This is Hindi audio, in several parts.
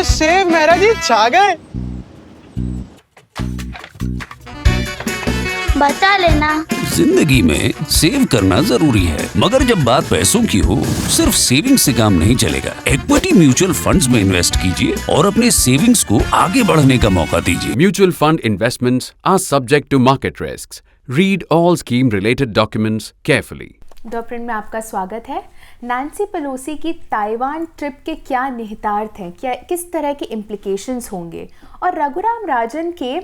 अरे सेव मेहरा जी छा गए। बचा लेना। जिंदगी में सेव करना जरूरी है, मगर जब बात पैसों की हो सिर्फ सेविंग से काम नहीं चलेगा। इक्विटी म्यूचुअल फंड्स में इन्वेस्ट कीजिए और अपने सेविंग्स को आगे बढ़ने का मौका दीजिए। Mutual fund investments are subject to market risks. Read all scheme related documents carefully. डॉप्रिन में आपका स्वागत है। नैन्सी पेलोसी की ताइवान ट्रिप के क्या निहितार्थ हैं, क्या किस तरह के इम्प्लीकेशंस होंगे, और रघुराम राजन के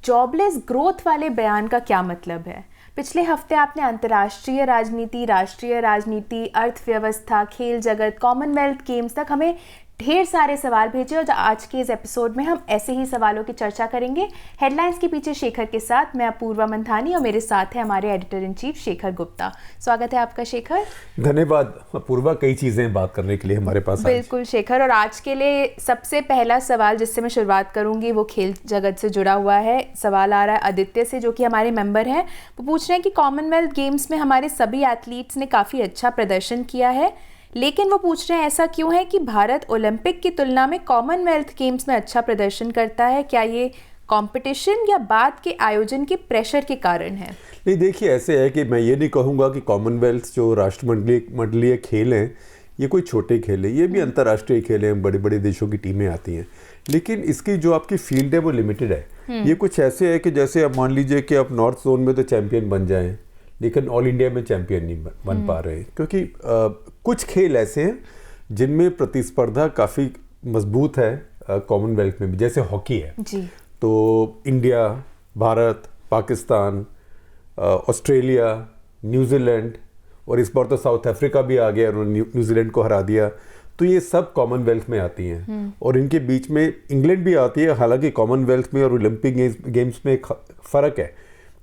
जॉबलेस ग्रोथ वाले बयान का क्या मतलब है। पिछले हफ्ते आपने अंतर्राष्ट्रीय राजनीति, राष्ट्रीय राजनीति, अर्थव्यवस्था, खेल जगत, कॉमनवेल्थ गेम्स तक हमें ढेर सारे सवाल भेजे, और आज के इस एपिसोड में हम ऐसे ही सवालों की चर्चा करेंगे। हेडलाइंस के पीछे शेखर के साथ मैं अपूर्वा मंथानी, और मेरे साथ है हमारे editor in chief Shekhar Gupta. स्वागत है आपका शेखर। धन्यवाद अपूर्वा, कई चीज़ें बात करने के लिए हमारे पास। बिल्कुल शेखर, और आज के लिए सबसे पहला सवाल जिससे मैं शुरुआत करूंगी वो खेल जगत से जुड़ा हुआ है। सवाल आ रहा है आदित्य से, जो कि हमारे मेंबर हैं। वो पूछ रहे हैं कि कॉमनवेल्थ गेम्स में हमारे सभी एथलीट्स ने काफ़ी अच्छा प्रदर्शन किया है, लेकिन वो पूछ रहे हैं ऐसा क्यों है कि भारत ओलंपिक की तुलना में कॉमनवेल्थ गेम्स में अच्छा प्रदर्शन करता है। क्या ये कंपटीशन या बाद के आयोजन के प्रेशर के कारण है? नहीं, देखिए ऐसे है कि मैं ये नहीं कहूँगा कि कॉमनवेल्थ जो राष्ट्रमंडलीय खेल हैं ये कोई छोटे खेल हैं, ये भी अंतर्राष्ट्रीय खेल हैं, बड़े बड़े देशों की टीमें आती हैं, लेकिन इसकी जो आपकी फील्ड है वो लिमिटेड है। ये कुछ ऐसे है कि जैसे आप मान लीजिए कि आप नॉर्थ जोन में तो चैंपियन बन जाएं, लेकिन ऑल इंडिया में चैंपियन नहीं बन पा रहे हैं, क्योंकि कुछ खेल ऐसे हैं जिनमें प्रतिस्पर्धा काफ़ी मजबूत है। कॉमनवेल्थ में भी जैसे हॉकी है जी। तो India, Bharat, Pakistan, Australia, New Zealand, और इस बार तो साउथ अफ्रीका भी आ गया, उन्होंने न्यूजीलैंड को हरा दिया। तो ये सब कॉमनवेल्थ में आती हैं, और इनके बीच में इंग्लैंड भी आती है। हालांकि कॉमनवेल्थ में और ओलंपिक गेम्स में एक फ़र्क है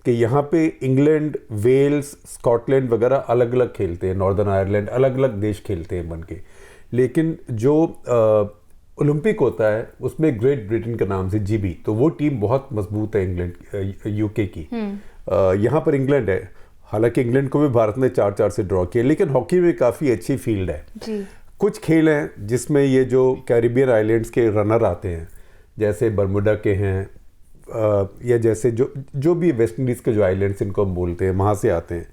कि यहाँ पे इंग्लैंड, वेल्स, स्कॉटलैंड वगैरह अलग अलग खेलते हैं, नॉर्दर्न आयरलैंड, अलग अलग देश खेलते हैं बन के। लेकिन जो ओलंपिक होता है उसमें ग्रेट ब्रिटेन के नाम से GB, तो वो टीम बहुत मजबूत है इंग्लैंड, UK की। यहाँ पर इंग्लैंड है, हालांकि इंग्लैंड को भी भारत ने 4-4 से ड्रॉ किया, लेकिन हॉकी में काफ़ी अच्छी फील्ड है जी। कुछ खेल हैं जिसमें ये जो कैरिबियन आइलैंड्स के रनर आते हैं, जैसे बर्मुडा के हैं, या जैसे जो भी वेस्ट इंडीज़ के जो आइलैंड्स इनको हम बोलते हैं, वहाँ से आते हैं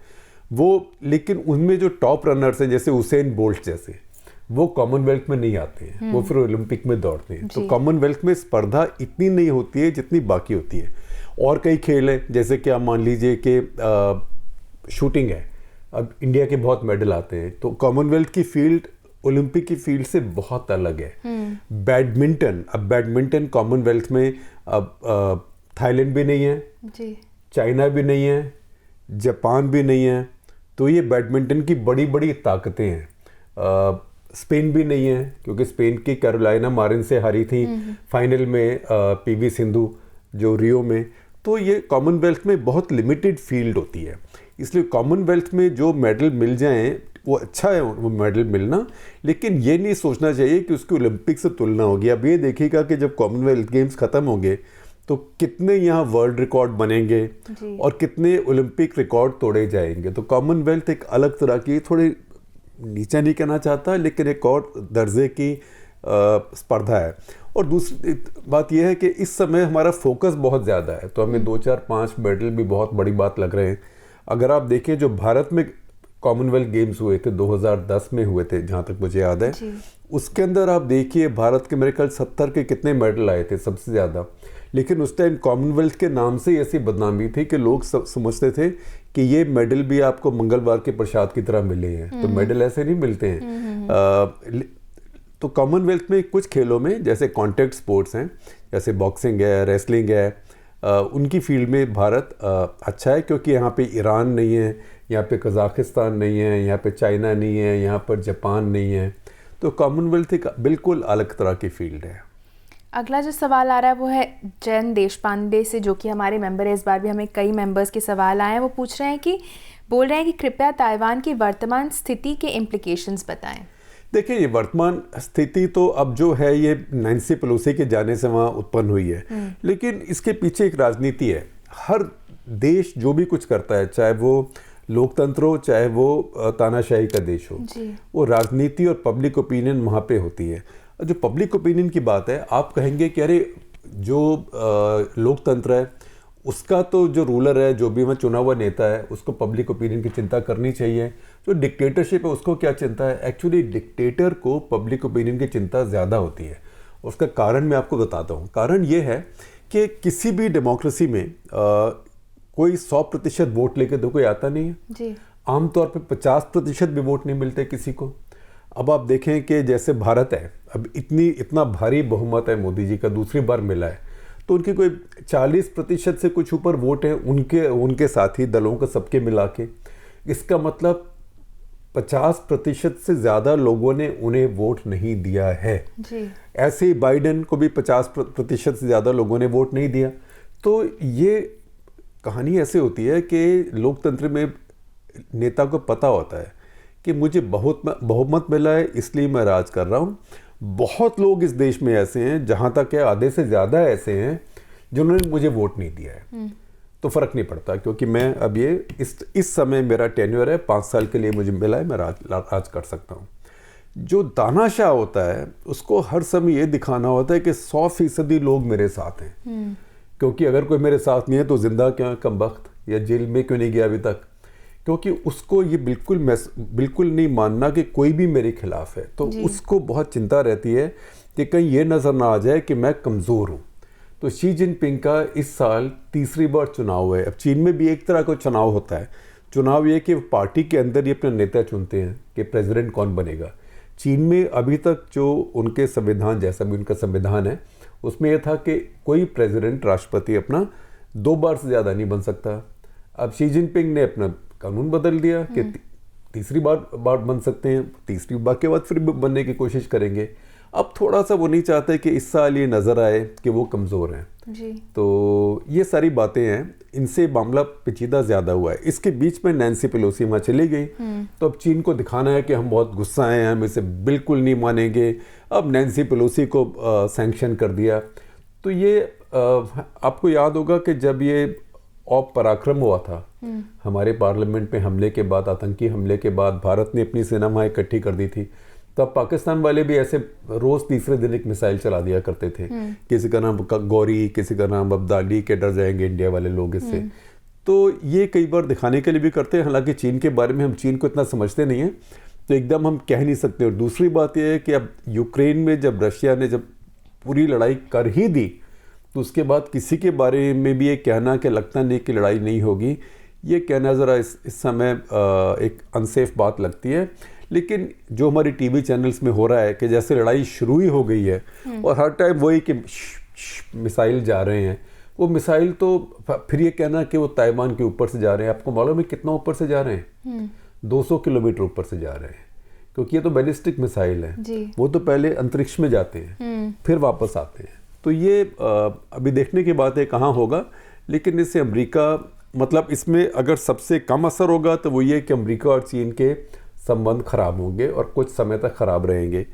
वो। लेकिन उनमें जो टॉप रनर्स हैं जैसे उसेन बोल्ट जैसे, वो कॉमनवेल्थ में नहीं आते हैं, वो फिर ओलंपिक में दौड़ते हैं। तो कॉमनवेल्थ में स्पर्धा इतनी नहीं होती है जितनी बाकी होती है। और कई खेल हैं जैसे कि आप मान लीजिए कि शूटिंग है, अब इंडिया के बहुत मेडल आते हैं, तो कॉमनवेल्थ की फील्ड ओलंपिक की फील्ड से बहुत अलग है। बैडमिंटन, अब बैडमिंटन कॉमनवेल्थ में अब थाईलैंड भी नहीं है जी, चाइना भी नहीं है, जापान भी नहीं है, तो ये बैडमिंटन की बड़ी बड़ी ताकतें हैं। स्पेन भी नहीं है, क्योंकि स्पेन की कैरोलाइना मारिन से हारी थी फाइनल में PV सिंधु जो रियो में। तो ये कॉमनवेल्थ में बहुत लिमिटेड फील्ड होती है, इसलिए कॉमनवेल्थ में जो मेडल मिल जाएं वो अच्छा है, वो मेडल मिलना, लेकिन ये नहीं सोचना चाहिए कि उसकी ओलंपिक से तुलना होगी। अब ये देखिएगा कि जब कॉमनवेल्थ गेम्स ख़त्म होंगे तो कितने यहाँ वर्ल्ड रिकॉर्ड बनेंगे और कितने ओलंपिक रिकॉर्ड तोड़े जाएंगे। तो कॉमनवेल्थ एक अलग तरह की, थोड़ी नीचा नहीं कहना चाहता, लेकिन एक और दर्जे की स्पर्धा है। और दूसरी बात यह है कि इस समय हमारा फोकस बहुत ज़्यादा है, तो हमें 2-4-5 मेडल भी बहुत बड़ी बात लग रहे हैं। अगर आप देखें जो भारत में कॉमनवेल्थ गेम्स हुए थे 2010 में हुए थे, जहाँ तक मुझे याद है, उसके अंदर आप देखिए भारत के मेरे ख्याल 70 के कितने मेडल आए थे, सबसे ज़्यादा। लेकिन उस टाइम कॉमनवेल्थ के नाम से ऐसी बदनामी थी कि लोग समझते थे कि ये मेडल भी आपको मंगलवार के प्रसाद की तरह मिले हैं, तो मेडल ऐसे नहीं मिलते हैं। तो कॉमनवेल्थ में कुछ खेलों में जैसे कॉन्टैक्ट स्पोर्ट्स हैं, जैसे बॉक्सिंग है, रेसलिंग है, उनकी फील्ड में भारत अच्छा है, क्योंकि यहाँ पे ईरान नहीं है, यहाँ पे कज़ाकिस्तान नहीं है, यहाँ पे चाइना नहीं है, यहाँ पर जापान नहीं है। तो कॉमनवेल्थ एक बिल्कुल अलग तरह की फील्ड है। अगला जो सवाल आ रहा है वो है जैन देशपांडे से, जो कि हमारे मेंबर है। इस बार भी हमें कई मेंबर्स के सवाल आए हैं। वो पूछ रहे हैं कि, बोल रहे हैं कि कृपया ताइवान की वर्तमान स्थिति के इम्प्लीकेशंस बताएं। देखिए, ये वर्तमान स्थिति तो अब जो है ये नैन्सी पेलोसी के जाने से वहाँ उत्पन्न हुई है, लेकिन इसके पीछे एक राजनीति है। हर देश जो भी कुछ करता है, चाहे वो लोकतंत्र हो चाहे वो तानाशाही का देश हो, वो राजनीति और पब्लिक ओपिनियन वहाँ पे होती है। जो पब्लिक ओपिनियन की बात है, आप कहेंगे कि अरे जो लोकतंत्र है उसका तो जो रूलर है, जो भी वहाँ चुना हुआ नेता है, उसको पब्लिक ओपिनियन की चिंता करनी चाहिए। जो डिक्टेटरशिप है उसको क्या चिंता है? एक्चुअली डिक्टेटर को पब्लिक ओपिनियन की चिंता ज़्यादा होती है। उसका कारण मैं आपको बताता हूँ। कारण ये है कि किसी भी डेमोक्रेसी में कोई 100% वोट लेके तो कोई आता नहीं है जी। आमतौर पे 50% भी वोट नहीं मिलते किसी को। अब आप देखें कि जैसे भारत है, अब इतना भारी बहुमत है, मोदी जी का दूसरी बार मिला है, तो उनके कोई 40% से कुछ ऊपर वोट हैं उनके साथी दलों का सबके मिला के। इसका मतलब 50% से ज़्यादा लोगों ने उन्हें वोट नहीं दिया है जी। ऐसे ही बाइडेन को भी 50% से ज़्यादा लोगों ने वोट नहीं दिया। तो ये कहानी ऐसे होती है कि लोकतंत्र में नेता को पता होता है कि मुझे बहुमत मिला है इसलिए मैं राज कर रहा हूँ। बहुत लोग इस देश में ऐसे हैं, जहाँ तक है आधे से ज़्यादा ऐसे हैं जिन्होंने मुझे वोट नहीं दिया है, तो फ़र्क नहीं पड़ता क्योंकि मैं अब ये इस समय मेरा टेन्योर है, 5 साल के लिए मुझे मिला है, मैं राज कर सकता हूँ। जो दानाशाह होता है उसको हर समय ये दिखाना होता है कि 100% लोग मेरे साथ हैं, क्योंकि अगर कोई मेरे साथ नहीं है तो जिंदा क्यों है कमबख्त, या जेल में क्यों नहीं गया अभी तक, क्योंकि उसको ये बिल्कुल नहीं मानना कि कोई भी मेरे खिलाफ है। तो उसको बहुत चिंता रहती है कि कहीं ये नज़र ना आ जाए कि मैं कमज़ोर हूँ। तो शी जिनपिंग का इस साल तीसरी बार चुनाव है। अब चीन में भी एक तरह का चुनाव होता है। चुनाव ये कि पार्टी के अंदर ही अपने नेता चुनते हैं कि प्रेसिडेंट कौन बनेगा। चीन में अभी तक जो उनके संविधान, जैसा भी उनका संविधान है, उसमें यह था कि कोई प्रेसिडेंट, राष्ट्रपति अपना 2 बार से ज़्यादा नहीं बन सकता। अब शी जिनपिंग ने अपना कानून बदल दिया कि तीसरी बार बन सकते हैं, तीसरी बार के बाद फिर बनने की कोशिश करेंगे। अब थोड़ा सा वो नहीं चाहते कि इस साल ये नज़र आए कि वो कमज़ोर हैं जी। तो ये सारी बातें हैं, इनसे मामला पेचीदा ज़्यादा हुआ है। इसके बीच में नैन्सी पेलोसी वहाँ चली गई, तो अब चीन को दिखाना है कि हम बहुत गुस्सा हैं, हम इसे बिल्कुल नहीं मानेंगे। अब नैन्सी पेलोसी को सैंक्शन कर दिया। तो ये आपको याद होगा कि जब ये ऑप पराक्रम हुआ था हमारे पार्लियामेंट में हमले के बाद, आतंकी हमले के बाद भारत ने अपनी सेना वहाँ इकट्ठी कर दी थी, तब पाकिस्तान वाले भी ऐसे रोज़ तीसरे दिन एक मिसाइल चला दिया करते थे। किसी का नाम गौरी, किसी का नाम अब्दाली, के डर जाएंगे इंडिया वाले लोग इससे। तो ये कई बार दिखाने के लिए भी करते हैं। हालांकि चीन के बारे में हम चीन को इतना समझते नहीं हैं, तो एकदम हम कह नहीं सकते। और दूसरी बात यह है कि अब यूक्रेन में जब रशिया ने जब पूरी लड़ाई कर ही दी, तो उसके बाद किसी के बारे में भी ये कहना कि लगता नहीं कि लड़ाई नहीं होगी, ये कहना ज़रा इस समय एक अनसेफ बात लगती है। लेकिन जो हमारी टीवी चैनल्स में हो रहा है कि जैसे लड़ाई शुरू ही हो गई है और हर टाइम वही कि मिसाइल जा रहे हैं, वो मिसाइल तो फिर ये कहना कि वो ताइवान के ऊपर से जा रहे हैं, आपको मालूम है कितना ऊपर से जा रहे हैं? 200 किलोमीटर ऊपर से जा रहे हैं, क्योंकि ये तो बैलिस्टिक मिसाइल है। वो तो पहले अंतरिक्ष में जाते हैं फिर वापस आते हैं। तो ये अभी देखने की बात है कहाँ होगा। लेकिन इससे अमेरिका, मतलब इसमें अगर सबसे कम असर होगा तो वो ये कि अमेरिका और चीन के संबंध खराब होंगे और कुछ समय तक खराब रहेंगे।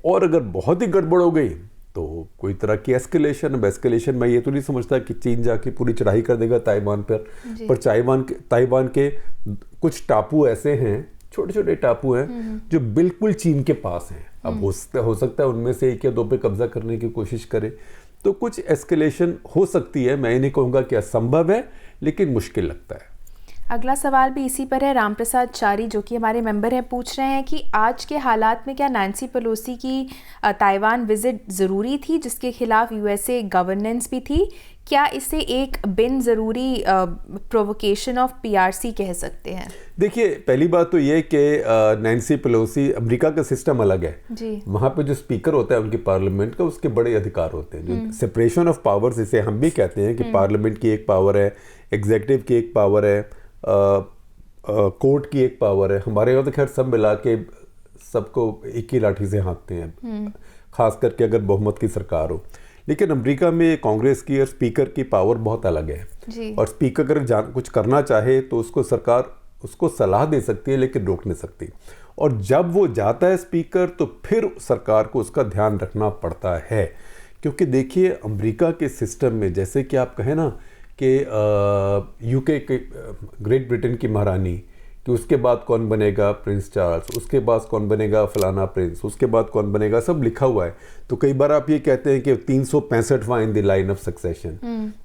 और अगर बहुत ही गड़बड़ हो गई तो कोई तरह की एस्केलेशन मैं ये तो नहीं समझता कि चीन जाके पूरी चढ़ाई कर देगा ताइवान पर ताइवान के कुछ टापू ऐसे हैं, छोटे छोटे टापू हैं जो बिल्कुल चीन के पास हैं। अब हो सकता है उनमें से 1 या 2 पे कब्जा करने की कोशिश करे, तो कुछ एस्केलेशन हो सकती है। मैं ये नहीं कहूँगा कि असंभव है, लेकिन मुश्किल लगता है। अगला सवाल भी इसी पर है। रामप्रसाद चारी जो कि हमारे मेंबर हैं पूछ रहे हैं कि आज के हालात में क्या नैन्सी पेलोसी की ताइवान विजिट ज़रूरी थी, जिसके खिलाफ यूएसए गवर्नेंस भी थी? क्या इसे एक बिन ज़रूरी प्रोवोकेशन ऑफ पीआरसी कह सकते हैं? देखिए, पहली बात तो ये कि नैन्सी पेलोसी, अमेरिका का सिस्टम अलग है जी। वहाँ पे जो स्पीकर होता है उनकी पार्लियामेंट का, उसके बड़े अधिकार होते हैं, जो सेपरेशन ऑफ पावर्स इसे हम भी कहते हैं कि पार्लियामेंट की एक पावर है, एग्जीक्यूटिव की एक पावर है, कोर्ट की एक पावर है। हमारे यहाँ तो खैर सब मिला के सबको एक ही लाठी से हाँकते हैं, खास करके अगर बहुमत की सरकार हो। लेकिन अमेरिका में कांग्रेस की और स्पीकर की पावर बहुत अलग है जी। और स्पीकर अगर कुछ करना चाहे तो उसको सरकार उसको सलाह दे सकती है, लेकिन रोक नहीं सकती। और जब वो जाता है स्पीकर, तो फिर सरकार को उसका ध्यान रखना पड़ता है। क्योंकि देखिए, अमेरिका के सिस्टम में जैसे कि आप कहें ना कि यूके के, ग्रेट ब्रिटेन की महारानी कि उसके बाद कौन बनेगा प्रिंस चार्ल्स, उसके बाद कौन बनेगा फलाना प्रिंस, उसके बाद कौन बनेगा, सब लिखा हुआ है। तो कई बार आप ये कहते हैं कि 365वां in the line of succession,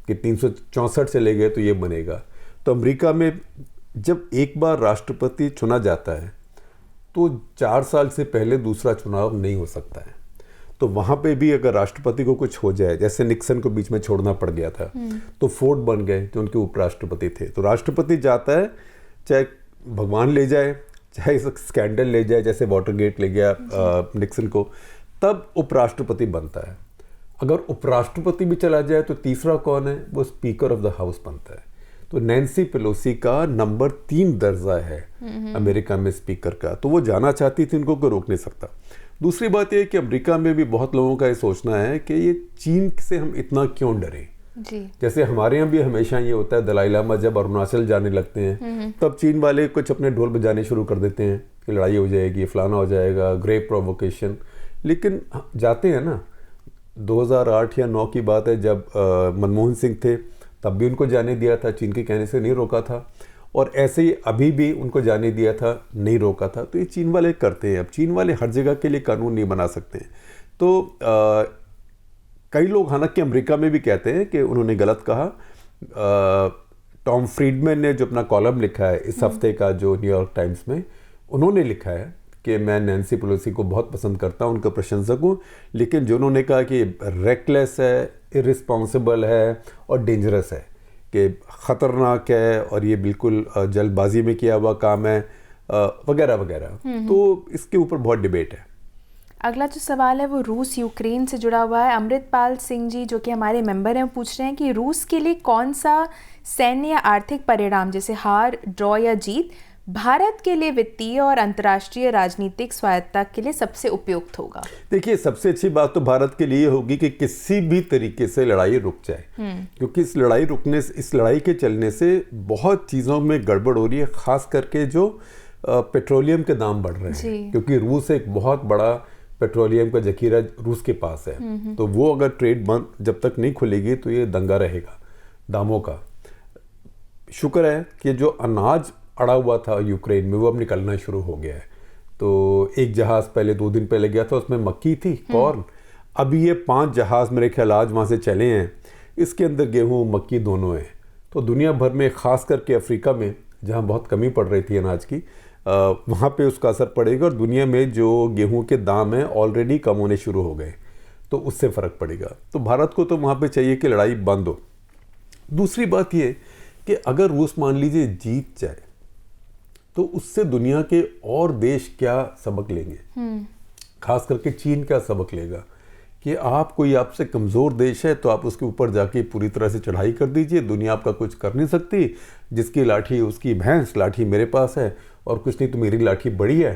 कि 364 चले गए तो ये बनेगा। तो अमेरिका में जब एक बार राष्ट्रपति चुना जाता है तो 4 साल से पहले दूसरा चुनाव नहीं हो सकता है। तो वहाँ पे भी अगर राष्ट्रपति को कुछ हो जाए, जैसे निक्सन को बीच में छोड़ना पड़ गया था, तो फोर्ड बन गए जो उनके उपराष्ट्रपति थे। तो राष्ट्रपति जाता है, चाहे भगवान ले जाए, चाहे स्कैंडल ले जाए, जैसे वाटरगेट ले गया निक्सन को, तब उपराष्ट्रपति बनता है। अगर उपराष्ट्रपति भी चला जाए तो तीसरा कौन है, वो स्पीकर ऑफ द हाउस बनता है। तो नैन्सी पेलोसी का नंबर 3 दर्जा है अमेरिका में स्पीकर का, तो वो जाना चाहती थी, उनको कोई रोक नहीं सकता। दूसरी बात यह कि अमेरिका में भी बहुत लोगों का ये सोचना है कि ये चीन से हम इतना क्यों डरें जी। जैसे हमारे यहाँ भी हमेशा ये होता है, दलाई लामा जब अरुणाचल जाने लगते हैं तब चीन वाले कुछ अपने ढोल बजाने शुरू कर देते हैं कि लड़ाई हो जाएगी, फलाना हो जाएगा, ग्रेव प्रोवोकेशन। लेकिन जाते हैं ना, 2008 या 9 की बात है, जब मनमोहन सिंह थे तब भी उनको जाने दिया था, चीन के कहने से नहीं रोका था, और ऐसे ही अभी भी उनको जाने दिया था, नहीं रोका था। तो ये चीन वाले करते हैं। अब चीन वाले हर जगह के लिए कानून नहीं बना सकते हैं। तो कई लोग हालांकि अमेरिका में भी कहते हैं कि उन्होंने गलत कहा। टॉम फ्रीडमैन ने जो अपना कॉलम लिखा है इस हफ्ते का, जो न्यूयॉर्क टाइम्स में, उन्होंने लिखा है कि मैं नैन्सी पेलोसी को बहुत पसंद करता हूं, उनका प्रशंसक हूं, लेकिन जो उन्होंने कहा कि रेकलेस है, इरिस्पॉन्सिबल है और डेंजरस है, कि ख़तरनाक है और ये बिल्कुल जल्दबाजी में किया हुआ काम है, वगैरह वगैरह। तो इसके ऊपर बहुत डिबेट है। अगला जो सवाल है वो रूस यूक्रेन से जुड़ा हुआ है। अमृतपाल सिंह जी जो कि हमारे मेंबर हैं, वो पूछ रहे हैं कि रूस के लिए कौन सा सैन्य या आर्थिक परिणाम, जैसे हार, ड्रॉ या जीत, भारत के लिए वित्तीय और अंतर्राष्ट्रीय राजनीतिक स्वायत्तता के लिए सबसे उपयुक्त होगा? देखिए, सबसे अच्छी बात तो भारत के लिए होगी कि किसी भी तरीके से लड़ाई रुक जाए, क्योंकि इस लड़ाई के चलने से बहुत चीज़ों में गड़बड़ हो रही है, खास करके जो पेट्रोलियम के दाम बढ़ रहे हैं, क्योंकि रूस एक बहुत बड़ा पेट्रोलियम का जखीरा रूस के पास है। तो वो अगर ट्रेड बंद जब तक नहीं खुलेगी तो ये दंगा रहेगा दामों का। शुक्र है कि जो अनाज अड़ा हुआ था यूक्रेन में वो अब निकलना शुरू हो गया है। तो एक जहाज़ पहले 2 दिन पहले गया था, उसमें मक्की थी, कॉर्न। अभी ये 5 जहाज़ मेरे ख्याल आज वहाँ से चले हैं, इसके अंदर गेहूँ मक्की दोनों हैं। तो दुनिया भर में, ख़ास करके अफ्रीका में जहाँ बहुत कमी पड़ रही थी अनाज की, वहाँ पे उसका असर पड़ेगा। और दुनिया में जो गेहूं के दाम हैं ऑलरेडी कम होने शुरू हो गए, तो उससे फ़र्क पड़ेगा। तो भारत को तो वहाँ पे चाहिए कि लड़ाई बंद हो। दूसरी बात ये कि अगर रूस मान लीजिए जीत जाए तो उससे दुनिया के और देश क्या सबक लेंगे, खास करके चीन क्या सबक लेगा कि आप, कोई आपसे कमज़ोर देश है तो आप उसके ऊपर जाके पूरी तरह से चढ़ाई कर दीजिए, दुनिया आपका कुछ कर नहीं सकती, जिसकी लाठी उसकी भैंस, लाठी मेरे पास है, और कुछ नहीं तो मेरी लाठी बड़ी है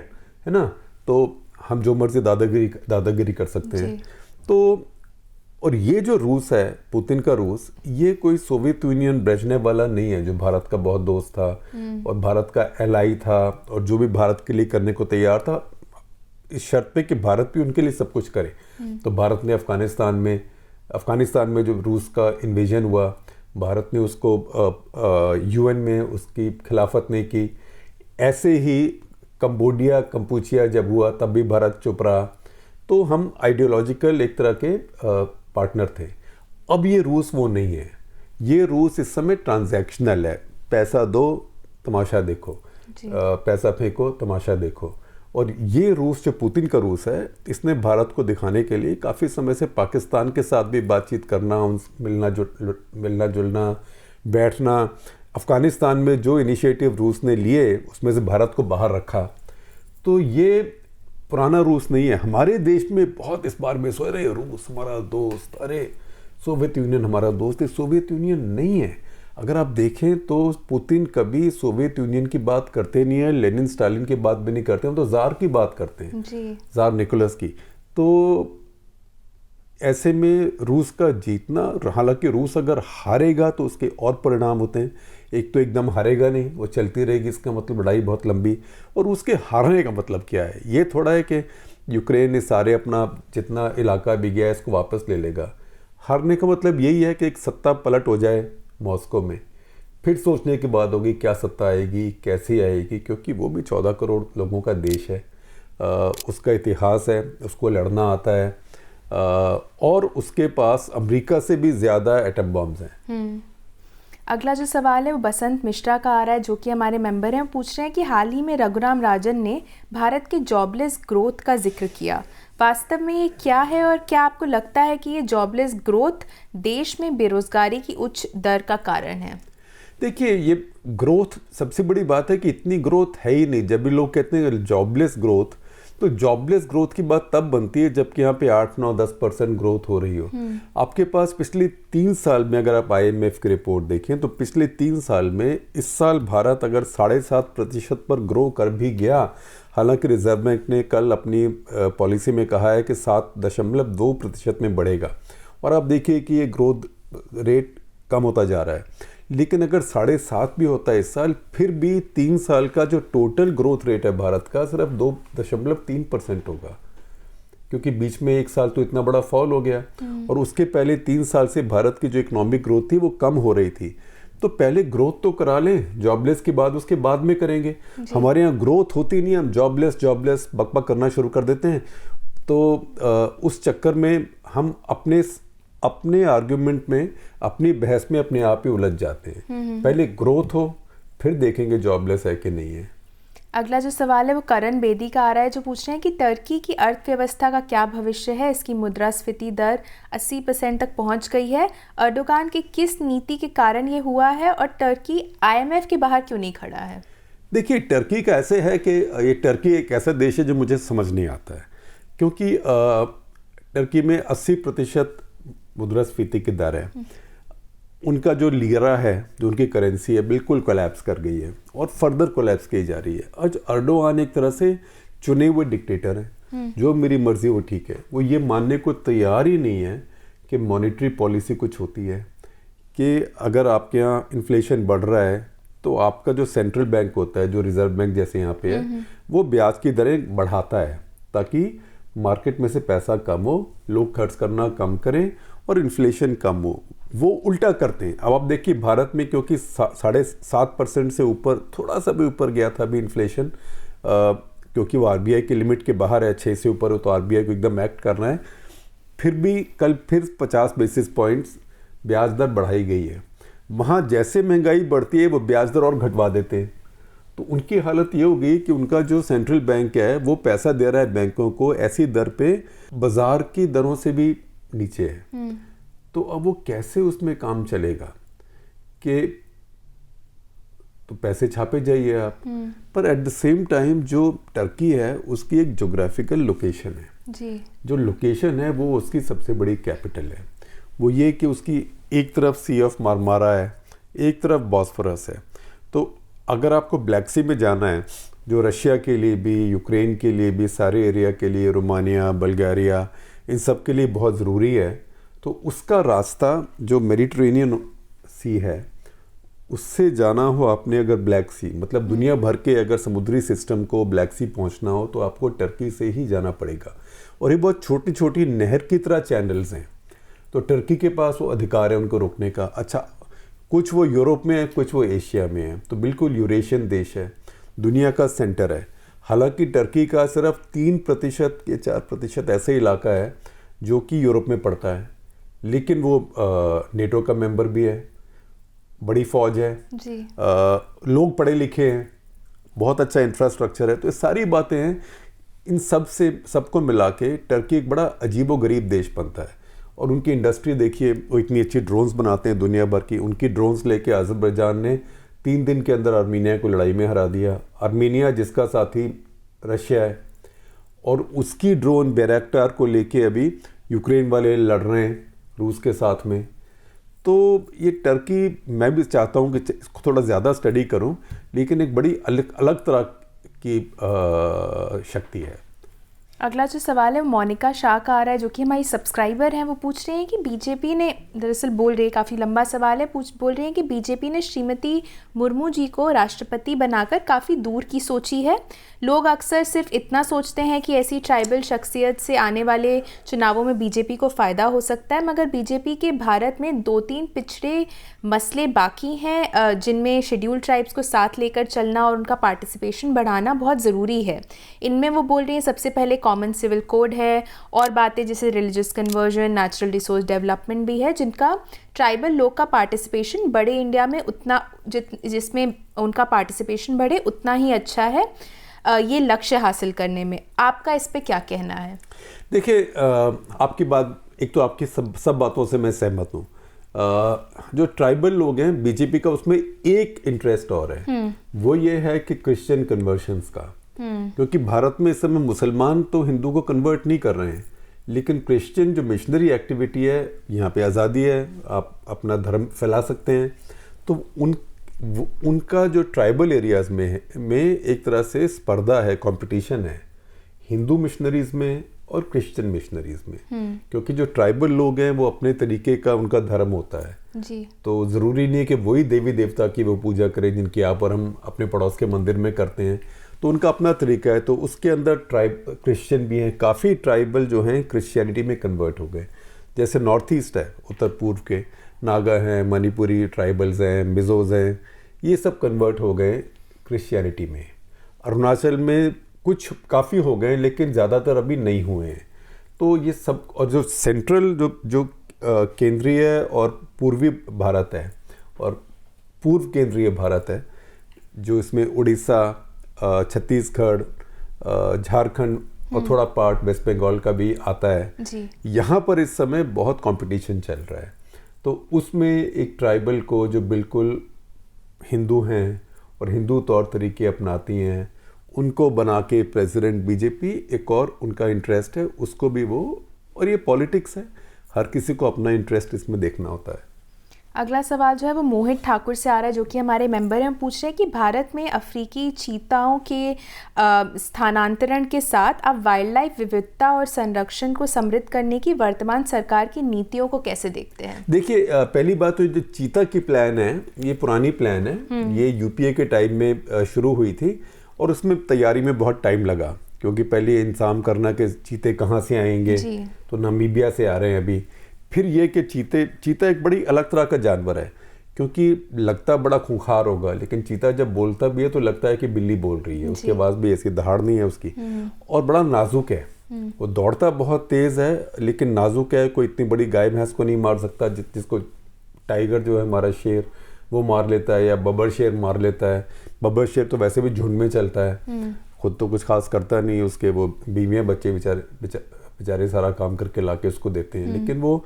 ना, तो हम जो मर्जी दादागिरी कर सकते हैं। तो और ये जो रूस है, पुतिन का रूस, ये कोई सोवियत यूनियन ब्रेजनेव वाला नहीं है जो भारत का बहुत दोस्त था और भारत का एलाई था और जो भी भारत के लिए करने को तैयार था, इस शर्त पे कि भारत भी उनके लिए सब कुछ करे। तो भारत ने अफगानिस्तान में जो रूस का इन्वेजन हुआ, भारत ने उसको यूएन में उसकी खिलाफत नहीं की। ऐसे ही कंपूचिया जब हुआ तब भी भारत चुप रहा। तो हम आइडियोलॉजिकल एक तरह के पार्टनर थे। अब ये रूस वो नहीं है। ये रूस इस समय ट्रांजैक्शनल है, पैसा दो तमाशा देखो, पैसा फेंको तमाशा देखो। और ये रूस जो पुतिन का रूस है, इसने भारत को दिखाने के लिए काफ़ी समय से पाकिस्तान के साथ भी बातचीत करना, मिलना जुलना, बैठना। अफ़गानिस्तान में जो इनिशिएटिव रूस ने लिए उसमें से भारत को बाहर रखा। तो ये पुराना रूस नहीं है। हमारे देश में बहुत इस बार में सोच रहे, रूस हमारा दोस्त, अरे सोवियत यूनियन हमारा दोस्त है। सोवियत यूनियन नहीं है। अगर आप देखें तो पुतिन कभी सोवियत यूनियन की बात करते नहीं है, लेनिन स्टालिन की बात भी नहीं करते, हम तो ज़ार की बात करते हैं, ज़ार निकोलस की। तो ऐसे में रूस का जीतना, हालांकि रूस अगर हारेगा तो उसके और परिणाम होते हैं। एक तो एकदम हारेगा नहीं, वो चलती रहेगी, इसका मतलब लड़ाई बहुत लंबी। और उसके हारने का मतलब क्या है? ये थोड़ा है कि यूक्रेन ने सारे अपना जितना इलाका भी गया है इसको वापस ले लेगा। हारने का मतलब यही है कि एक सत्ता पलट हो जाए मॉस्को में, फिर सोचने की बात होगी क्या सत्ता आएगी, कैसे आएगी, क्योंकि वो भी 14 करोड़ लोगों का देश है, उसका इतिहास है, उसको लड़ना आता है, और उसके पास अमेरिका से भी ज़्यादा एटम बॉम्ब्स हैं। अगला जो सवाल है वो बसंत मिश्रा का आ रहा है, जो कि हमारे मेंबर हैं। वो पूछ रहे हैं कि हाल ही में रघुराम राजन ने भारत के जॉबलेस ग्रोथ का जिक्र किया, वास्तव में ये क्या है और क्या आपको लगता है कि ये जॉबलेस ग्रोथ देश में बेरोजगारी की उच्च दर का कारण है? देखिए, ये ग्रोथ सबसे बड़ी बात है कि इतनी ग्रोथ है ही नहीं। जब भी लोग कहते हैं जॉबलेस ग्रोथ, तो जॉबलेस ग्रोथ की बात तब बनती है जबकि यहाँ पे 8-9-10% ग्रोथ हो रही हो। आपके पास पिछले 3 साल में अगर आप IMF की रिपोर्ट देखें तो पिछले 3 साल में इस साल भारत अगर 7.5% पर ग्रो कर भी गया, हालांकि रिजर्व बैंक ने कल अपनी पॉलिसी में कहा है कि 7.2% में बढ़ेगा, और आप देखिए कि ये ग्रोथ रेट कम होता जा रहा है। लेकिन अगर 7.5 भी होता है इस साल, फिर भी 3 साल का जो टोटल ग्रोथ रेट है भारत का सिर्फ 2.3% होगा, क्योंकि बीच में 1 साल तो इतना बड़ा फॉल हो गया, और उसके पहले 3 साल से भारत की जो इकोनॉमिक ग्रोथ थी वो कम हो रही थी। तो पहले ग्रोथ तो करा लें, जॉबलेस के बाद उसके बाद में करेंगे। हमारे यहाँ ग्रोथ होती नहीं, हम जॉबलेस बकबक करना शुरू कर देते हैं। तो उस चक्कर में हम अपने आर्ग्यूमेंट में, अपनी बहस में अपने आप ही उलझ जाते हैं। पहले ग्रोथ हो, फिर देखेंगे जॉबलेस है कि नहीं है। अगला जो सवाल है वो करण बेदी का आ रहा है, जो पूछ रहे हैं कि टर्की की अर्थव्यवस्था का क्या भविष्य है। इसकी मुद्रास्फीति दर 80% तक पहुंच गई है। अर्डोगान की किस नीति के कारण ये हुआ है, और टर्की IMF के बाहर क्यों नहीं खड़ा है? देखिए, टर्की का ऐसे है कि ये टर्की एक ऐसा देश है जो मुझे समझ नहीं आता है, क्योंकि टर्की में 80% मुद्रास्फीति की दर है। उनका जो लीरा है, जो उनकी करेंसी है, बिल्कुल कोलैप्स कर गई है और फर्दर कोलैप्स की जा रही है। आज अर्डोगान एक तरह से चुने हुए डिक्टेटर हैं, जो मेरी मर्जी वो ठीक है। वो ये मानने को तैयार ही नहीं है कि मॉनेटरी पॉलिसी कुछ होती है, कि अगर आपके यहाँ इन्फ्लेशन बढ़ रहा है तो आपका जो सेंट्रल बैंक होता है, जो रिजर्व बैंक जैसे यहाँ पे है, वो ब्याज की दरें बढ़ाता है ताकि मार्केट में से पैसा कम हो, लोग खर्च करना कम करें और इन्फ्लेशन कम हो। वो उल्टा करते हैं। अब आप देखिए भारत में, क्योंकि 7.5% से ऊपर, थोड़ा सा भी ऊपर गया था अभी इन्फ्लेशन, क्योंकि वो RBI की लिमिट के बाहर है, 6 से ऊपर हो तो RBI को एकदम एक्ट करना है। फिर भी कल फिर 50 बेसिस पॉइंट्स ब्याज दर बढ़ाई गई है। वहाँ जैसे महंगाई बढ़ती है वो ब्याज दर और घटवा देते हैं। तो उनकी हालत ये हो गई कि उनका जो सेंट्रल बैंक है वो पैसा दे रहा है बैंकों को ऐसी दर पे बाजार की दरों से भी नीचे है। तो अब वो कैसे उसमें काम चलेगा कि तो पैसे छापे जाइए आप, पर एट द सेम टाइम जो टर्की है उसकी एक ज्योग्राफिकल लोकेशन है जी। जो लोकेशन है वो उसकी सबसे बड़ी कैपिटल है। वो ये कि उसकी एक तरफ सी ऑफ मारमारा है, एक तरफ बॉस्फोरस है। तो अगर आपको ब्लैक सी में जाना है, जो रशिया के लिए भी, यूक्रेन के लिए भी, सारे एरिया के लिए, रोमानिया, बल्गारिया, इन सब के लिए बहुत ज़रूरी है, तो उसका रास्ता जो मेडिटेरेनियन सी है उससे जाना हो आपने, अगर ब्लैक सी मतलब दुनिया भर के अगर समुद्री सिस्टम को ब्लैक सी पहुंचना हो तो आपको टर्की से ही जाना पड़ेगा। और ये बहुत छोटी छोटी नहर की तरह चैनल्स हैं, तो टर्की के पास वो अधिकार है उनको रोकने का। अच्छा, कुछ वो यूरोप में है, कुछ वो एशिया में है, तो बिल्कुल यूरेशियन देश है, दुनिया का सेंटर है। हालांकि टर्की का सिर्फ 3% या 4% ऐसा इलाका है जो कि यूरोप में पड़ता है, लेकिन वो नेटो का मेंबर भी है, बड़ी फौज है जी। लोग पढ़े लिखे हैं, बहुत अच्छा इंफ्रास्ट्रक्चर है। तो ये सारी बातें हैं, इन सब से सबको मिला के टर्की एक बड़ा अजीबोगरीब देश बनता है। और उनकी इंडस्ट्री देखिए, वो इतनी अच्छी ड्रोन्स बनाते हैं दुनिया भर की। उनकी ड्रोन्स लेके अज़रबैजान ने 3 दिन के अंदर आर्मीनिया को लड़ाई में हरा दिया। आर्मीनिया जिसका साथी रशिया है, और उसकी ड्रोन बैरक्टार को लेके अभी यूक्रेन वाले लड़ रहे हैं रूस के साथ में। तो ये टर्की, मैं भी चाहता हूँ कि इसको थोड़ा ज़्यादा स्टडी करूँ, लेकिन एक बड़ी अलग तरह की शक्ति है। अगला जो सवाल है वो मोनिका शाह का आ रहा है, जो कि हमारी सब्सक्राइबर हैं। वो पूछ रहे हैं कि बीजेपी ने, दरअसल बोल रही है, काफ़ी लंबा सवाल है, बोल रहे हैं कि बीजेपी ने श्रीमती मुर्मू जी को राष्ट्रपति बनाकर काफ़ी दूर की सोची है। लोग अक्सर सिर्फ इतना सोचते हैं कि ऐसी ट्राइबल शख्सियत से आने वाले चुनावों में बीजेपी को फ़ायदा हो सकता है, मगर बीजेपी के भारत में 2-3 पिछड़े मसले बाकी हैं जिनमें शेड्यूल ट्राइब्स को साथ लेकर चलना और उनका पार्टिसिपेशन बढ़ाना बहुत ज़रूरी है। इनमें वो बोल रही हैं सबसे पहले कॉमन सिविल कोड है और बातें जैसे religious conversion, natural resource development भी है, जिनका ट्राइबल लोग का पार्टिसिपेशन बढ़े इंडिया में उतना, जिसमें उनका पार्टिसिपेशन बढ़े उतना ही अच्छा है ये लक्ष्य हासिल करने में। आपका इस पे क्या कहना है? देखिए, आपकी बात, एक तो आपकी सब बातों से मैं सहमत हूँ। जो ट्राइबल लोग हैं बीजेपी का, उसमें एक इंटरेस्ट और है, वो ये है कि क्रिश्चियन कन्वर्शंस का, क्योंकि भारत में इस समय मुसलमान तो हिंदू को कन्वर्ट नहीं कर रहे हैं, लेकिन क्रिश्चियन जो मिशनरी एक्टिविटी है, यहाँ पे आज़ादी है, आप अपना धर्म फैला सकते हैं। तो उनका जो ट्राइबल एरियाज़ में एक तरह से स्पर्धा है, कंपटीशन है हिंदू मिशनरीज़ में और क्रिश्चियन मिशनरीज़ में, क्योंकि जो ट्राइबल लोग हैं वो अपने तरीके का उनका धर्म होता है जी। तो ज़रूरी नहीं है कि वही देवी देवता की वो पूजा करें जिनकी यहाँ पर हम अपने पड़ोस के मंदिर में करते हैं, तो उनका अपना तरीका है। तो उसके अंदर क्रिश्चियन भी हैं, काफ़ी ट्राइबल जो हैं क्रिश्चियनिटी में कन्वर्ट हो गए। जैसे नॉर्थ ईस्ट है, उत्तर पूर्व के नागा हैं, मणिपुरी ट्राइबल्स हैं, मिज़ोज़ हैं, ये सब कन्वर्ट हो गए क्रिश्चियनिटी में। अरुणाचल में कुछ काफ़ी हो गए, लेकिन ज़्यादातर अभी नहीं हुए हैं। तो ये सब, और जो सेंट्रल जो केंद्रीय और पूर्वी भारत है और पूर्व केंद्रीय भारत है, जो इसमें उड़ीसा, छत्तीसगढ़, झारखंड और थोड़ा पार्ट वेस्ट बंगाल का भी आता है जी। यहाँ पर इस समय बहुत कंपटीशन चल रहा है। तो उसमें एक ट्राइबल को जो बिल्कुल हिंदू हैं और हिंदू तौर तरीके अपनाती हैं, उनको बना के प्रेसिडेंट बीजेपी, एक और उनका इंटरेस्ट है उसको भी वो, और ये पॉलिटिक्स है, हर किसी को अपना इंटरेस्ट इसमें देखना होता है। अगला सवाल जो है वो मोहित ठाकुर से आ रहा है, जो कि हमारे मेंबर हैं। पूछ रहे हैं कि भारत में अफ्रीकी चीताओं के स्थानांतरण के साथ आप वाइल्ड लाइफ विविधता और संरक्षण को समृद्ध करने की वर्तमान सरकार की नीतियों को कैसे देखते हैं? देखिए, पहली बात तो जो चीता की प्लान है, ये पुरानी प्लान है, ये यूपीए के टाइम में शुरू हुई थी और उसमें तैयारी में बहुत टाइम लगा, क्योंकि पहले इंतजाम करना कि चीते कहाँ से आएंगे, तो नामीबिया से आ रहे हैं अभी। फिर ये कि चीता एक बड़ी अलग तरह का जानवर है, क्योंकि लगता बड़ा खूंखार होगा, लेकिन चीता जब बोलता भी है तो लगता है कि बिल्ली बोल रही है, उसके पास भी ऐसी दहाड़ नहीं है उसकी, और बड़ा नाजुक है। वो दौड़ता बहुत तेज है लेकिन नाजुक है, कोई इतनी बड़ी गाय भैंस को नहीं मार सकता जिसको टाइगर जो है हमारा शेर वो मार लेता है, या बब्बर शेर मार लेता है। बब्बर शेर तो वैसे भी झुंड में चलता है, खुद तो कुछ खास करता नहीं, उसके वो बीवियाँ बच्चे बेचारे सारा काम करके लाके उसको देते हैं। लेकिन वो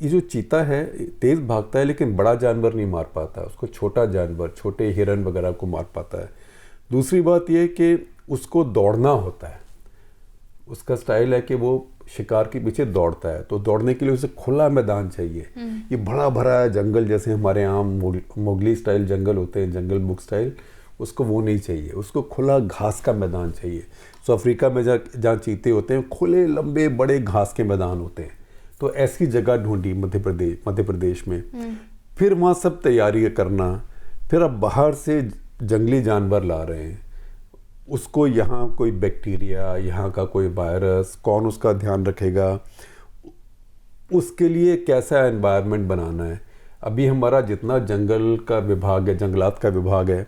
ये जो चीता है तेज भागता है, लेकिन बड़ा जानवर नहीं मार पाता, उसको छोटा जानवर, छोटे हिरन वगैरह को मार पाता है। दूसरी बात ये कि उसको दौड़ना होता है, उसका स्टाइल है कि वो शिकार के पीछे दौड़ता है, तो दौड़ने के लिए उसे खुला मैदान चाहिए। ये बड़ा भरा जंगल, जैसे हमारे आम मोगली स्टाइल जंगल होते हैं, जंगल बुक स्टाइल, उसको वो नहीं चाहिए, उसको खुला घास का मैदान चाहिए। तो अफ्रीका में जहाँ चीते होते हैं खुले लंबे बड़े घास के मैदान होते हैं, तो ऐसी जगह ढूंढी मध्य प्रदेश में। फिर वहाँ सब तैयारी करना, फिर अब बाहर से जंगली जानवर ला रहे हैं, उसको यहाँ कोई बैक्टीरिया, यहाँ का कोई वायरस, कौन उसका ध्यान रखेगा, उसके लिए कैसा एनवायरनमेंट बनाना है। अभी हमारा जितना जंगल का विभाग है, जंगलात का विभाग है,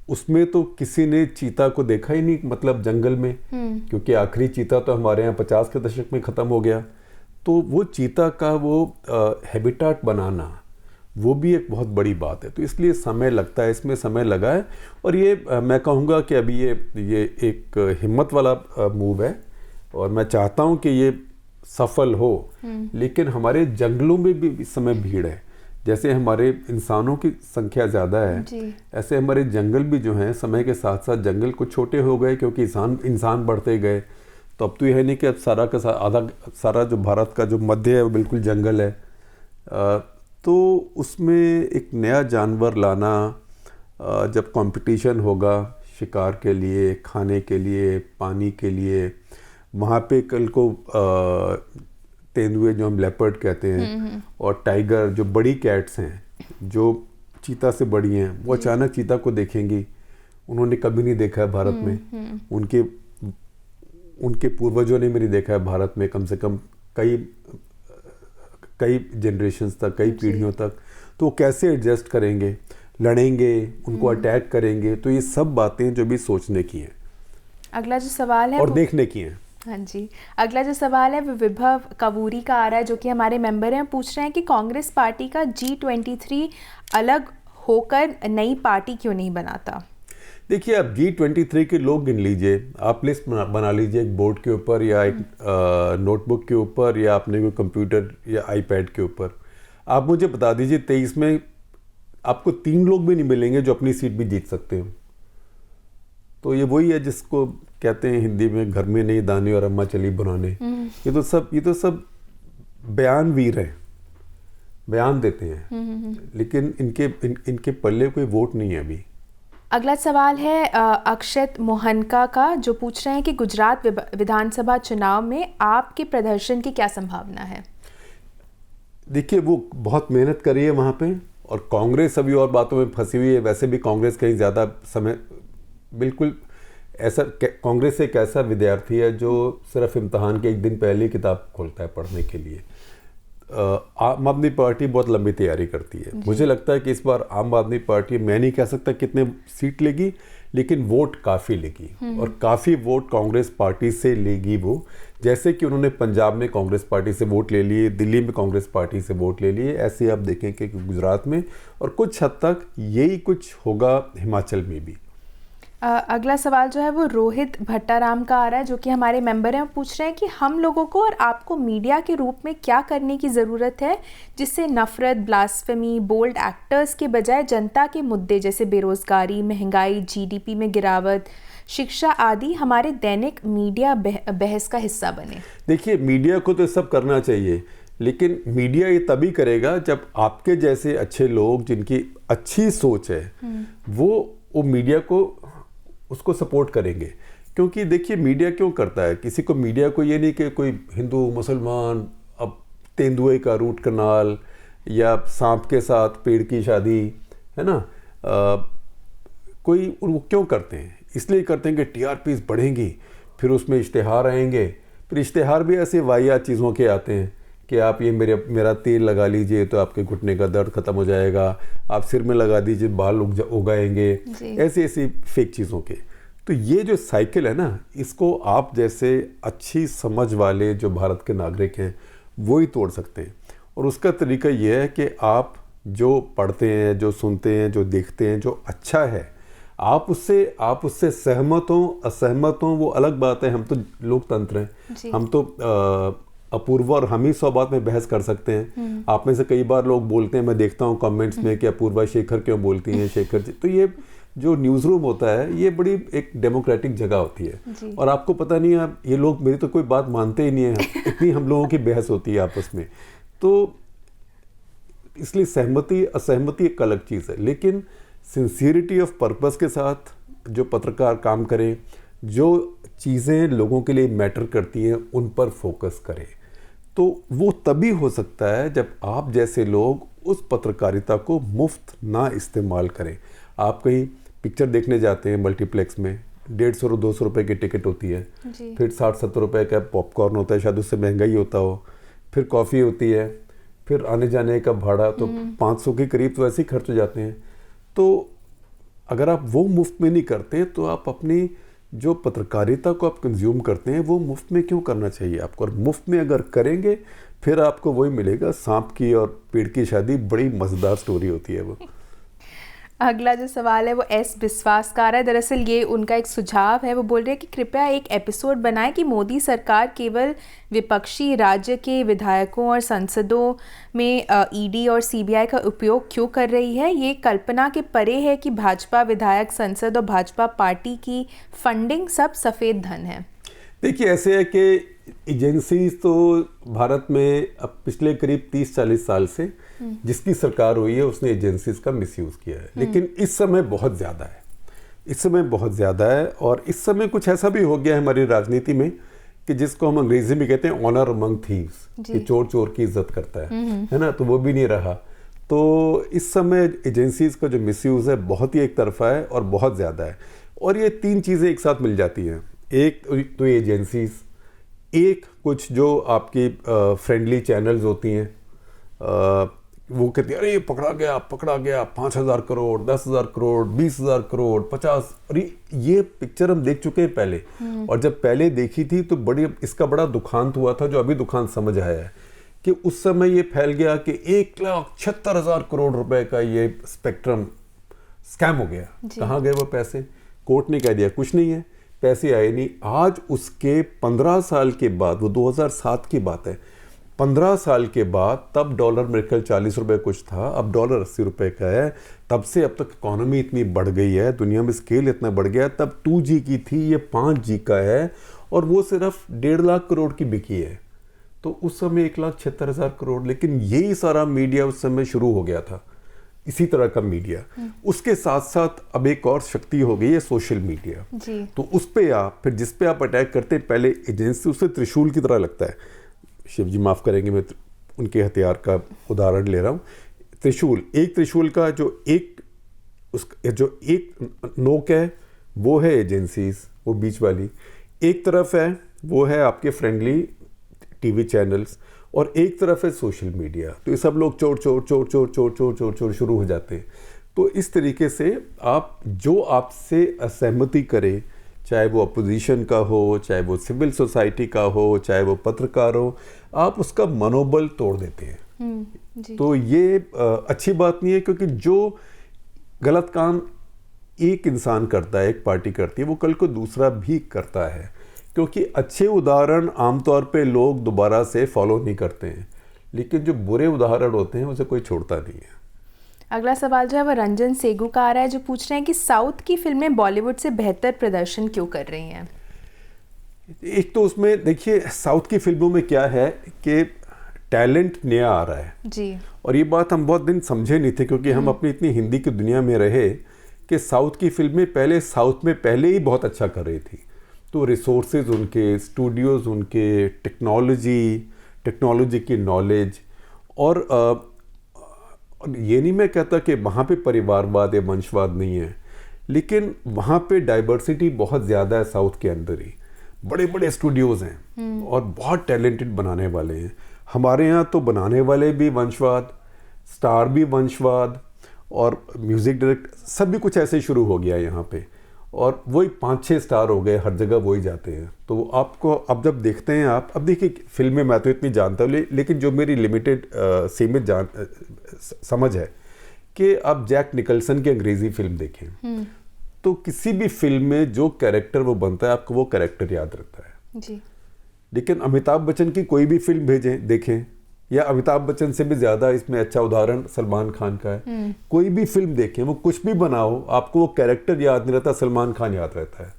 उसमें तो किसी ने चीता को देखा ही नहीं, मतलब जंगल में, क्योंकि आखिरी चीता तो हमारे यहाँ 50 के दशक में ख़त्म हो गया। तो वो चीता का वो हैबिटाट बनाना, वो भी एक बहुत बड़ी बात है। तो इसलिए समय लगता है, इसमें समय लगा है, और ये मैं कहूँगा कि अभी ये एक हिम्मत वाला मूव है, और मैं चाहता हूँ कि ये सफल हो। लेकिन हमारे जंगलों में भी इस समय भीड़ है, जैसे हमारे इंसानों की संख्या ज़्यादा है, ऐसे हमारे जंगल भी जो हैं समय के साथ साथ जंगल कुछ छोटे हो गए, क्योंकि इंसान बढ़ते गए। तो अब तो यह नहीं कि अब सारा जो भारत का जो मध्य है वो बिल्कुल जंगल है। तो उसमें एक नया जानवर लाना, जब कंपटीशन होगा शिकार के लिए, खाने के लिए, पानी के लिए, वहाँ पे कल को तेंदुए जो हम लेपर्ड कहते हैं और टाइगर जो बड़ी कैट्स हैं जो चीता से बड़ी हैं, वो अचानक चीता को देखेंगी। उन्होंने कभी नहीं देखा है भारत में, उनके पूर्वजों ने भी नहीं देखा है भारत में, कम से कम कई जनरेशन्स तक, कई पीढ़ियों तक। तो वो कैसे एडजस्ट करेंगे, लड़ेंगे, उनको अटैक करेंगे? तो ये सब बातें जो भी सोचने की हैं, अगला जो सवाल है और देखने की हैं। हाँ जी, अगला जो सवाल है वो विभव कवूरी का आ रहा है, जो कि हमारे मेंबर हैं। पूछ रहे हैं कि कांग्रेस पार्टी का G23 अलग होकर नई पार्टी क्यों नहीं बनाता? देखिए, आप G23 के लोग गिन लीजिए, आप लिस्ट बना लीजिए एक बोर्ड के ऊपर या एक नोटबुक के ऊपर या अपने कोई कंप्यूटर या आईपैड के ऊपर। आप मुझे बता दीजिए 23 में आपको 3 लोग भी नहीं मिलेंगे जो अपनी सीट भी जीत सकते हो। तो ये वही है जिसको कहते हैं हिंदी में घर में नहीं दाने और अम्मा चली बनाने। ये तो सब बयान वीर हैं, बयान देते हैं, लेकिन इनके पल्ले कोई वोट नहीं है अभी। अगला सवाल है अक्षत मोहनका का, जो पूछ रहे हैं कि गुजरात विधानसभा चुनाव में आपके प्रदर्शन की क्या संभावना है? देखिए, वो बहुत मेहनत कर रही है वहाँ पे, और कांग्रेस अभी और बातों में फंसी हुई है। वैसे भी कांग्रेस कहीं ज़्यादा समय, बिल्कुल ऐसा, कांग्रेस एक ऐसा विद्यार्थी है जो सिर्फ इम्तहान के एक दिन पहले ही किताब खोलता है पढ़ने के लिए। आम आदमी पार्टी बहुत लंबी तैयारी करती है। मुझे लगता है कि इस बार आम आदमी पार्टी, मैं नहीं कह सकता कितने सीट लेगी, लेकिन वोट काफ़ी लेगी, और काफ़ी वोट कांग्रेस पार्टी से लेगी वो। जैसे कि उन्होंने पंजाब में कांग्रेस पार्टी से वोट ले लिए, दिल्ली में कांग्रेस पार्टी से वोट ले लिए, ऐसे आप देखें कि गुजरात में, और कुछ हद तक यही कुछ होगा हिमाचल में भी। अगला सवाल जो है वो रोहित भट्टाराम का आ रहा है, जो कि हमारे मेंबर हैं। वो पूछ रहे हैं कि हम लोगों को और आपको मीडिया के रूप में क्या करने की ज़रूरत है जिससे नफरत, ब्लास्फेमी, बोल्ड एक्टर्स के बजाय जनता के मुद्दे जैसे बेरोज़गारी, महंगाई, GDP में गिरावट, शिक्षा आदि हमारे दैनिक मीडिया बहस का हिस्सा बने? देखिए, मीडिया को तो सब करना चाहिए, लेकिन मीडिया ये तभी करेगा जब आपके जैसे अच्छे लोग जिनकी अच्छी सोच है वो मीडिया को उसको सपोर्ट करेंगे। क्योंकि देखिए, मीडिया क्यों करता है, किसी को, मीडिया को ये नहीं कि कोई हिंदू मुसलमान, अब तेंदुए का रूट कनाल या सांप के साथ पेड़ की शादी, है ना, कोई, वो क्यों करते हैं? इसलिए करते हैं कि TRPs बढ़ेंगी, फिर उसमें इश्तिहार आएंगे, फिर इश्तिहार भी ऐसे वाहियात चीज़ों के आते हैं कि आप ये मेरा तेल लगा लीजिए तो आपके घुटने का दर्द ख़त्म हो जाएगा, आप सिर में लगा दीजिए बाल उगाएंगे, ऐसी फेक चीज़ों के। तो ये जो साइकिल है ना, इसको आप जैसे अच्छी समझ वाले जो भारत के नागरिक हैं वो ही तोड़ सकते हैं। और उसका तरीका ये है कि आप जो पढ़ते हैं, जो सुनते हैं, जो देखते हैं, जो अच्छा है, आप उससे सहमत हों, असहमत हों, वो अलग बात है। हम तो लोकतंत्र हैं, हम तो अपूर्वा और हम ही 100 बात में बहस कर सकते हैं। आप में से कई बार लोग बोलते हैं, मैं देखता हूँ कमेंट्स में कि अपूर्वा शेखर क्यों बोलती हैं, शेखर जी। तो ये जो न्यूज़ रूम होता है, ये बड़ी एक डेमोक्रेटिक जगह होती है, और आपको पता नहीं है, ये लोग मेरी तो कोई बात मानते ही नहीं है, इतनी हम लोगों की बहस होती है आपस में। तो इसलिए सहमति असहमति एक अलग चीज़ है, लेकिन सिंसियरिटी ऑफ पर्पस के साथ जो पत्रकार काम करें, जो चीज़ें लोगों के लिए मैटर करती हैं, उन पर फोकस करें, तो वो तभी हो सकता है जब आप जैसे लोग उस पत्रकारिता को मुफ्त ना इस्तेमाल करें। आप कहीं पिक्चर देखने जाते हैं मल्टीप्लेक्स में, 150 और 200 रुपए की टिकट होती है, फिर 60-70 रुपए का पॉपकॉर्न होता है, शायद उससे महंगा ही होता हो, फिर कॉफ़ी होती है, फिर आने जाने का भाड़ा तो 500 के करीब तो ऐसे ही खर्च हो जाते हैं। तो अगर आप वो मुफ्त में नहीं करते, तो आप अपनी जो पत्रकारिता को आप कंज्यूम करते हैं वो मुफ्त में क्यों करना चाहिए आपको? और मुफ्त में अगर करेंगे, फिर आपको वही मिलेगा, सांप की और पेड़ की शादी, बड़ी मज़ेदार स्टोरी होती है वो। अगला जो सवाल है वो एस विश्वास का आ रहा है। दरअसल ये उनका एक सुझाव है। वो बोल रहे हैं कि कृपया एक एपिसोड बनाएं कि मोदी सरकार केवल विपक्षी राज्य के विधायकों और सांसदों में ईडी और सीबीआई का उपयोग क्यों कर रही है। ये कल्पना के परे है कि भाजपा विधायक, संसद और भाजपा पार्टी की फंडिंग सब सफ़ेद धन है। देखिए, ऐसे है कि एजेंसीज तो भारत में अब पिछले करीब 30-40 साल से जिसकी सरकार हुई है उसने एजेंसीज का मिसयूज़ किया है, लेकिन इस समय बहुत ज़्यादा है, इस समय बहुत ज़्यादा है। और इस समय कुछ ऐसा भी हो गया है हमारी राजनीति में कि जिसको हम अंग्रेजी में कहते हैं ऑनर अमंग थीव्स, कि चोर चोर की इज्जत करता है ना, तो वो भी नहीं रहा। तो इस समय एजेंसीज का जो मिसयूज़ है बहुत ही एक तरफा है और बहुत ज़्यादा है। और ये 3 चीज़ें एक साथ मिल जाती हैं। एक तो ये एजेंसीज, एक कुछ जो आपकी फ्रेंडली चैनल्स होती हैं, वो कहती है अरे ये पकड़ा गया 5,000 करोड़, 10,000 करोड़, 20,000 करोड़, 50। अरे ये पिक्चर हम देख चुके हैं पहले, और जब पहले देखी थी तो इसका बड़ा दुखांत हुआ था, जो अभी दुखांत समझ आया है कि उस समय ये फैल गया कि 1,76,000 करोड़ रुपए का ये स्पेक्ट्रम स्कैम हो गया। कहाँ गए वो पैसे? कोर्ट ने कह दिया कुछ नहीं है, पैसे आए नहीं। आज उसके 15 साल के बाद, वो 2007 की बात है, 15 साल के बाद, तब डॉलर मेरे ख्याल 40 रुपए कुछ था, अब डॉलर 80 रुपए का है। तब से अब तक इकोनॉमी इतनी बढ़ गई है, दुनिया में स्केल इतना बढ़ गया। तब 2G की थी, ये 5G का है, और वो सिर्फ 1.5 लाख करोड़ की बिकी है। तो उस समय 1,76,000 करोड़। लेकिन यही सारा मीडिया उस समय शुरू हो गया था, इसी तरह का मीडिया। उसके साथ साथ अब एक और शक्ति हो गई है सोशल मीडिया। तो उस पे आप फिर जिस पे आप अटैक करते हैं, पहले एजेंसी उसे त्रिशूल की तरह लगता है। शिव जी माफ़ करेंगे, मैं उनके हथियार का उदाहरण ले रहा हूँ। त्रिशूल, एक त्रिशूल का जो एक नोक है वो है एजेंसीज, वो बीच वाली। एक तरफ है वो है आपके फ्रेंडली टीवी चैनल्स, और एक तरफ है सोशल मीडिया। तो ये सब लोग चोर चोर चोर चोर चोर चोर चोर चोर शुरू हो जाते हैं। तो इस तरीके से आप जो आपसे असहमति करे, चाहे वो अपोजिशन का हो, चाहे वो सिविल सोसाइटी का हो, चाहे वो पत्रकार हो, आप उसका मनोबल तोड़ देते हैं। तो ये अच्छी बात नहीं है, क्योंकि जो गलत काम एक इंसान करता है, एक पार्टी करती है, वो कल को दूसरा भी करता है। क्योंकि अच्छे उदाहरण आमतौर पे लोग दोबारा से फॉलो नहीं करते हैं, लेकिन जो बुरे उदाहरण होते हैं उसे कोई छोड़ता नहीं है। अगला सवाल जो है वो रंजन सेगू का आ रहा है, जो पूछ रहे हैं कि साउथ की फिल्में बॉलीवुड से बेहतर प्रदर्शन क्यों कर रही हैं? एक तो उसमें देखिए, साउथ की फिल्मों में क्या है कि टैलेंट नया आ रहा है जी, और ये बात हम बहुत दिन समझे नहीं थे, क्योंकि हम अपनी इतनी हिंदी की दुनिया में रहे कि साउथ की फिल्में साउथ में पहले ही बहुत अच्छा कर रही थी। तो रिसोर्सेज उनके, स्टूडियोज उनके, टेक्नोलॉजी की नॉलेज, और ये नहीं मैं कहता कि वहाँ पे परिवारवाद या वंशवाद नहीं है, लेकिन वहाँ पे डाइवर्सिटी बहुत ज़्यादा है साउथ के अंदर ही। बड़े बड़े स्टूडियोज़ हैं और बहुत टैलेंटेड बनाने वाले हैं। हमारे यहाँ तो बनाने वाले भी वंशवाद, स्टार भी वंशवाद, और म्यूज़िक डायरेक्टर सब भी कुछ ऐसे शुरू हो गया यहाँ पे, और वही 5-6 स्टार हो गए, हर जगह वही जाते हैं। तो आपको अब जब देखते हैं आप, अब देखिए फिल्में मैं तो इतनी जानता हूँ, लेकिन जो मेरी लिमिटेड सीमित समझ है कि आप जैक निकल्सन की अंग्रेज़ी फिल्म देखें, तो किसी भी फिल्म में जो कैरेक्टर वो बनता है, आपको वो कैरेक्टर याद रहता है जी। लेकिन अमिताभ बच्चन की कोई भी फिल्म देखें, या अमिताभ बच्चन से भी ज़्यादा इसमें अच्छा उदाहरण सलमान खान का है। कोई भी फिल्म देखें, वो कुछ भी बनाओ, आपको वो कैरेक्टर याद नहीं रहता, सलमान खान याद रहता है,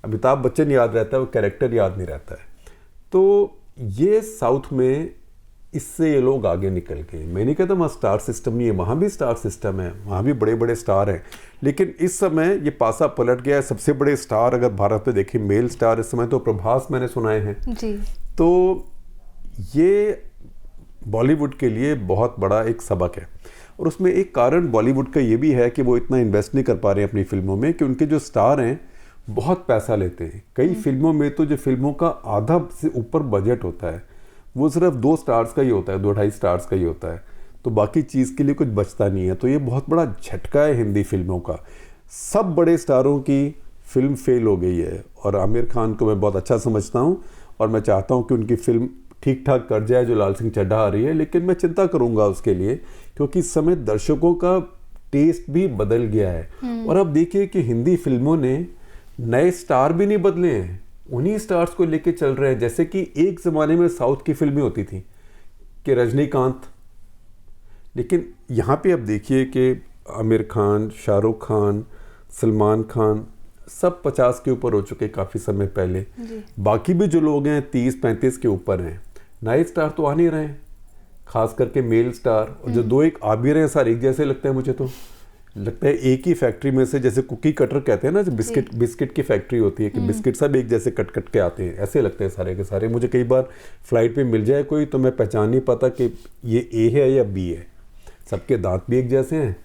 अमिताभ बच्चन याद रहता है, वो कैरेक्टर याद नहीं रहता है। तो ये साउथ में इससे ये लोग आगे निकल गए। मैं नहीं कहता वहाँ स्टार सिस्टम नहीं है, वहाँ भी स्टार सिस्टम है, वहाँ भी बड़े बड़े स्टार हैं, लेकिन इस समय ये पासा पलट गया है। सबसे बड़े स्टार अगर भारत में देखें, मेल स्टार इस समय तो प्रभास मैंने सुनाए हैं जी। तो ये बॉलीवुड के लिए बहुत बड़ा एक सबक है। और उसमें एक कारण बॉलीवुड का ये भी है कि वो इतना इन्वेस्ट नहीं कर पा रहे हैं अपनी फिल्मों में, कि उनके जो स्टार हैं बहुत पैसा लेते हैं। कई फिल्मों में तो जो फिल्मों का आधा से ऊपर बजट होता है, वो सिर्फ 2 स्टार्स का ही होता है, 2-2.5 स्टार्स का ही होता है, तो बाकी चीज़ के लिए कुछ बचता नहीं है। तो ये बहुत बड़ा झटका है हिंदी फिल्मों का। सब बड़े स्टारों की फिल्म फेल हो गई है, और आमिर खान को मैं बहुत अच्छा समझता हूँ, और मैं चाहता हूँ कि उनकी फिल्म ठीक ठाक कर जाए जो लाल सिंह चड्ढा आ रही है, लेकिन मैं चिंता करूंगा उसके लिए, क्योंकि इस समय दर्शकों का टेस्ट भी बदल गया है। और अब देखिए कि हिंदी फिल्मों ने नए स्टार भी नहीं बदले हैं, उन्हीं स्टार्स को लेके चल रहे हैं। जैसे कि एक ज़माने में साउथ की फिल्में होती थी कि रजनीकांत, लेकिन यहाँ पे अब देखिए कि आमिर खान, शाहरुख खान, सलमान खान सब 50 के ऊपर हो चुके काफ़ी समय पहले। बाकी भी जो लोग हैं 30-35 के ऊपर हैं। नए स्टार तो आ नहीं रहे हैं, खास करके मेल स्टार, और जो 2-1 आ भी रहे हैं सारे एक जैसे लगते हैं मुझे तो। लगता है एक ही फैक्ट्री में से, जैसे कुकी कटर कहते हैं ना, जो बिस्किट की फैक्ट्री होती है कि बिस्किट सब एक जैसे कट कट के आते हैं, ऐसे लगते हैं सारे के सारे। मुझे कई बार फ्लाइट पे मिल जाए कोई तो मैं पहचान नहीं पाता कि ये ए है या बी है। सबके दांत भी एक जैसे हैं,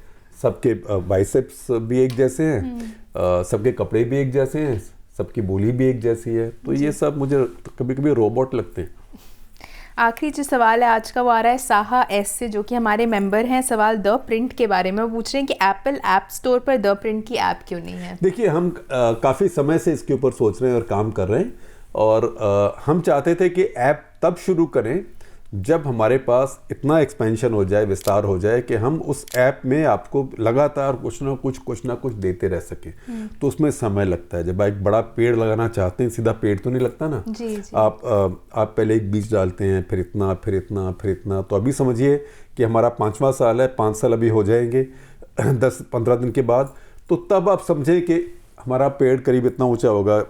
सबके बाइसेप्स भी एक जैसे हैं, सबके कपड़े भी एक जैसे हैं, सबकी बोली भी एक जैसी है। तो ये सब मुझे कभी कभी रोबोट लगते हैं। आखिरी जो सवाल है आज का वो आ रहा है साहा एस से, जो कि हमारे मेंबर हैं। सवाल द प्रिंट के बारे में, वो पूछ रहे हैं कि एप्पल ऐप स्टोर पर द प्रिंट की ऐप क्यों नहीं है। देखिए, हम काफ़ी समय से इसके ऊपर सोच रहे हैं और काम कर रहे हैं, और हम चाहते थे कि ऐप तब शुरू करें जब हमारे पास इतना एक्सपेंशन हो जाए, विस्तार हो जाए कि हम उस ऐप में आपको लगातार कुछ ना कुछ देते रह सकें। तो उसमें समय लगता है। जब एक बड़ा पेड़ लगाना चाहते हैं, सीधा पेड़ तो नहीं लगता ना। जी। आप पहले एक बीज डालते हैं, फिर इतना फिर इतना फिर इतना। तो अभी समझिए कि हमारा 5वां साल है, 5 साल अभी हो जाएंगे 10-15 दिन के बाद। तो तब आप समझे कि हमारा पेड़ करीब इतना ऊंचा होगा,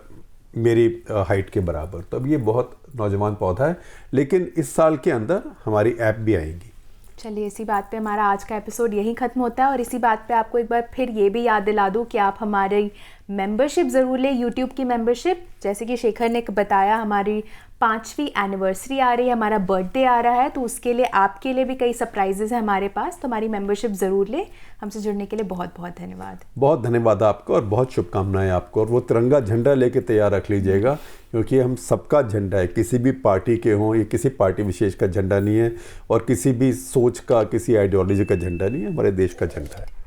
मेरी हाइट के बराबर। तो अब ये बहुत नौजवान पौधा है, लेकिन इस साल के अंदर हमारी ऐप भी आएंगी। चलिए, इसी बात पे हमारा आज का एपिसोड यहीं ख़त्म होता है। और इसी बात पे आपको एक बार फिर ये भी याद दिला दूँ कि आप हमारी मेंबरशिप ज़रूर लें, यूट्यूब की मेंबरशिप। जैसे कि शेखर ने बताया, हमारी 5वीं एनिवर्सरी आ रही है, हमारा बर्थडे आ रहा है, तो उसके लिए आपके लिए भी कई सरप्राइजेज़ हैं हमारे पास। तो हमारी मेंबरशिप ज़रूर लें। हमसे जुड़ने के लिए बहुत बहुत धन्यवाद। बहुत धन्यवाद आपको और बहुत शुभकामनाएं आपको। और वो तिरंगा झंडा लेके तैयार रख लीजिएगा, क्योंकि हम सबका झंडा है। किसी भी पार्टी के हों, ये किसी पार्टी विशेष का झंडा नहीं है, और किसी भी सोच का, किसी आइडियोलॉजी का झंडा नहीं है, हमारे देश का झंडा है।